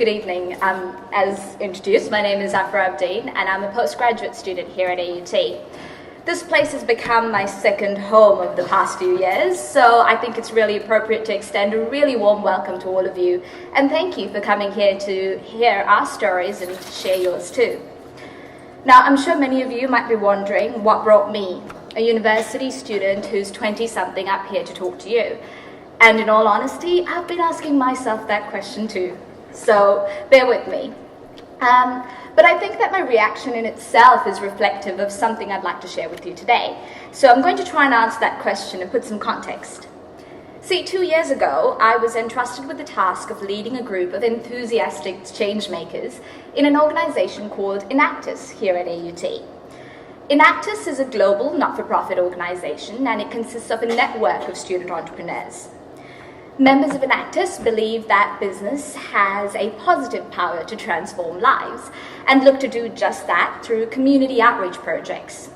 Good evening. As introduced, my name is Afra Abdeen and I'm a postgraduate student here at AUT. This place has become my second home over the past few years, so I think it's really appropriate to extend a really warm welcome to all of you, and thank you for coming here to hear our stories and share yours too. Now, I'm sure many of you might be wondering what brought me, a university student who's 20-something, up here to talk to you. And in all honesty, I've been asking myself that question too, so bear with me. But I think that my reaction in itself is reflective of something I'd like to share with you today. So I'm going to try and answer that question and put some context. See, 2 years ago, I was entrusted with the task of leading a group of enthusiastic change makers in an organization called Enactus here at AUT. Enactus is a global not-for-profit organization, and it consists of a network of student entrepreneurs. Members of Enactus believe that business has a positive power to transform lives and look to do just that through community outreach projects.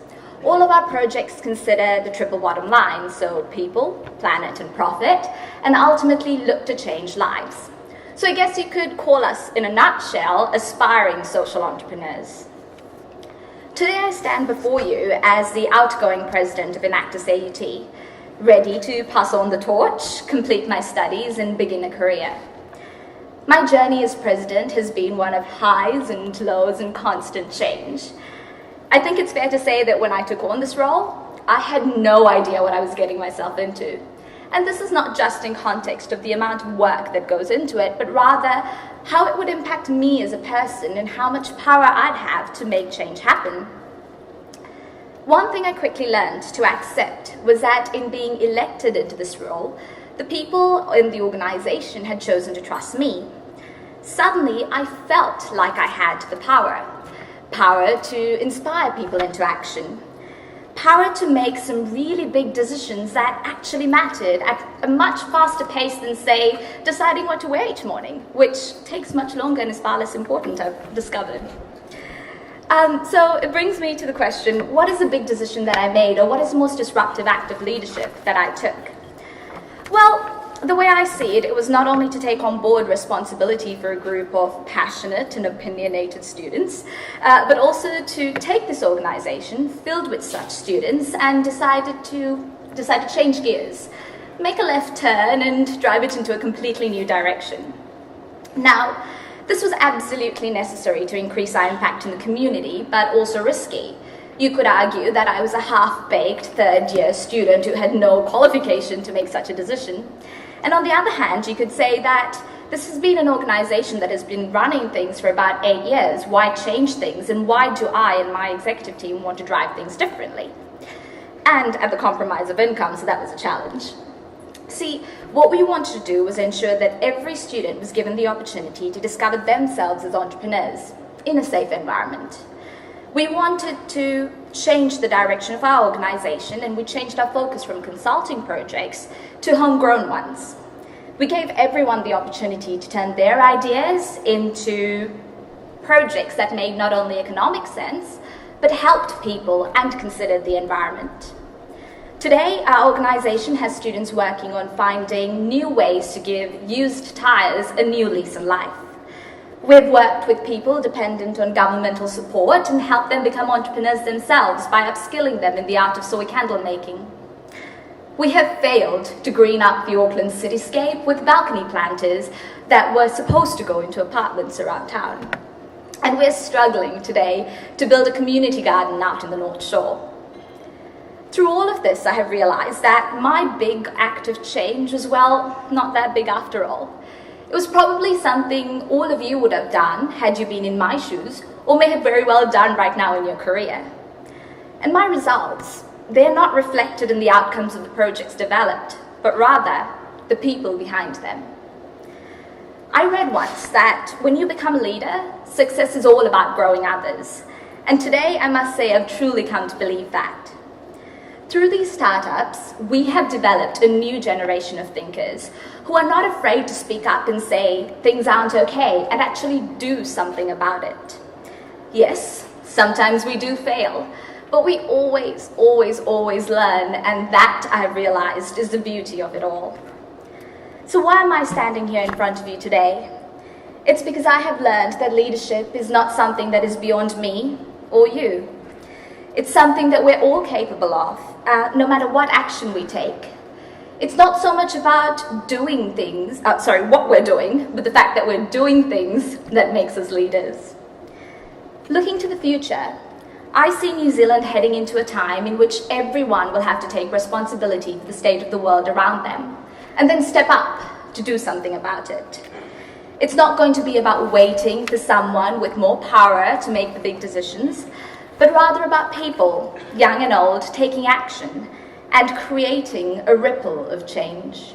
All of our projects consider the triple bottom line, so people, planet, and profit, and ultimately look to change lives. So I guess you could call us, in a nutshell, aspiring social entrepreneurs. Today I stand before you as the outgoing president of Enactus AUT, ready to pass on the torch, complete my studies, and begin a career. My journey as president has been one of highs and lows and constant change. I think it's fair to say that when I took on this role, I had no idea what I was getting myself into. And this is not just in context of the amount of work that goes into it, but rather how it would impact me as a person and how much power I'd have to make change happen. One thing I quickly learned to accept was that in being elected into this role, the people in the organization had chosen to trust me. Suddenly, I felt like I had the power to inspire people into action, power to make some really big decisions that actually mattered at a much faster pace than, say, deciding what to wear each morning, which takes much longer and is far less important, I've discovered. So it brings me to the question, what is the big decision that I made, or what is the most disruptive act of leadership that I took? Well, the way I see it, it was not only to take on board responsibility for a group of passionate and opinionated students, but also to take this organization filled with such students and decide to change gears, make a left turn and drive it into a completely new direction. Now, this was absolutely necessary to increase our impact in the community, but also risky. You could argue that I was a half-baked third-year student who had no qualification to make such a decision. And on the other hand, you could say that this has been an organization that has been running things for about 8 years. Why change things, and why do I and my executive team want to drive things differently? And at the compromise of income, so that was a challenge. See, what we wanted to do was ensure that every student was given the opportunity to discover themselves as entrepreneurs in a safe environment. We wanted to change the direction of our organization, and we changed our focus from consulting projects to homegrown ones. We gave everyone the opportunity to turn their ideas into projects that made not only economic sense, but helped people and considered the environment. Today, our organization has students working on finding new ways to give used tires a new lease on life. We've worked with people dependent on governmental support and helped them become entrepreneurs themselves by upskilling them in the art of soy candle making. We have failed to green up the Auckland cityscape with balcony planters that were supposed to go into apartments around town. And we're struggling today to build a community garden out in the North Shore. Through all of this, I have realized that my big act of change was, well, not that big after all. It was probably something all of you would have done had you been in my shoes, or may have very well done right now in your career. And my results, they're not reflected in the outcomes of the projects developed, but rather the people behind them. I read once that when you become a leader, success is all about growing others. And today, I must say, I've truly come to believe that. Through these startups, we have developed a new generation of thinkers who are not afraid to speak up and say things aren't okay and actually do something about it. Yes, sometimes we do fail, but we always learn, and that, I have realized, is the beauty of it all. So why am I standing here in front of you today? It's because I have learned that leadership is not something that is beyond me or you. It's something that we're all capable of, no matter what action we take. It's not so much about doing things, what we're doing, but the fact that we're doing things that makes us leaders. Looking to the future, I see New Zealand heading into a time in which everyone will have to take responsibility for the state of the world around them, and then step up to do something about it. It's not going to be about waiting for someone with more power to make the big decisions, but rather about people, young and old, taking action and creating a ripple of change.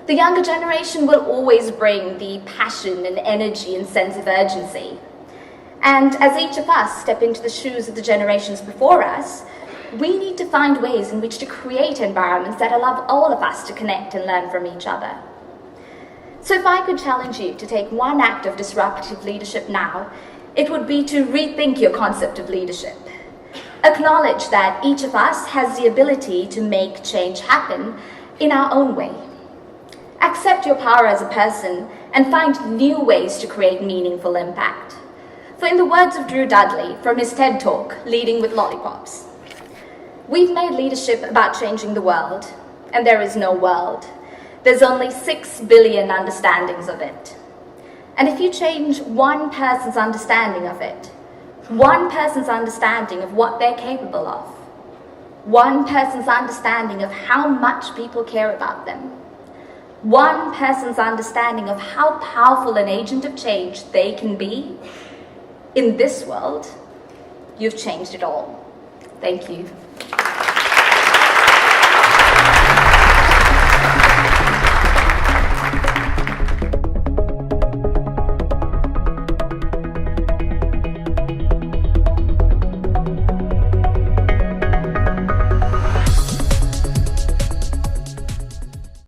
The younger generation will always bring the passion and energy and sense of urgency. And as each of us step into the shoes of the generations before us, we need to find ways in which to create environments that allow all of us to connect and learn from each other. So if I could challenge you to take one act of disruptive leadership now, it would be to rethink your concept of leadership. Acknowledge that each of us has the ability to make change happen in our own way. Accept your power as a person and find new ways to create meaningful impact. For in the words of Drew Dudley from his TED Talk, Leading with Lollipops, we've made leadership about changing the world, and there is no world. There's only 6 billion understandings of it. And if you change one person's understanding of it, one person's understanding of what they're capable of, one person's understanding of how much people care about them, one person's understanding of how powerful an agent of change they can be in this world, you've changed it all. Thank you.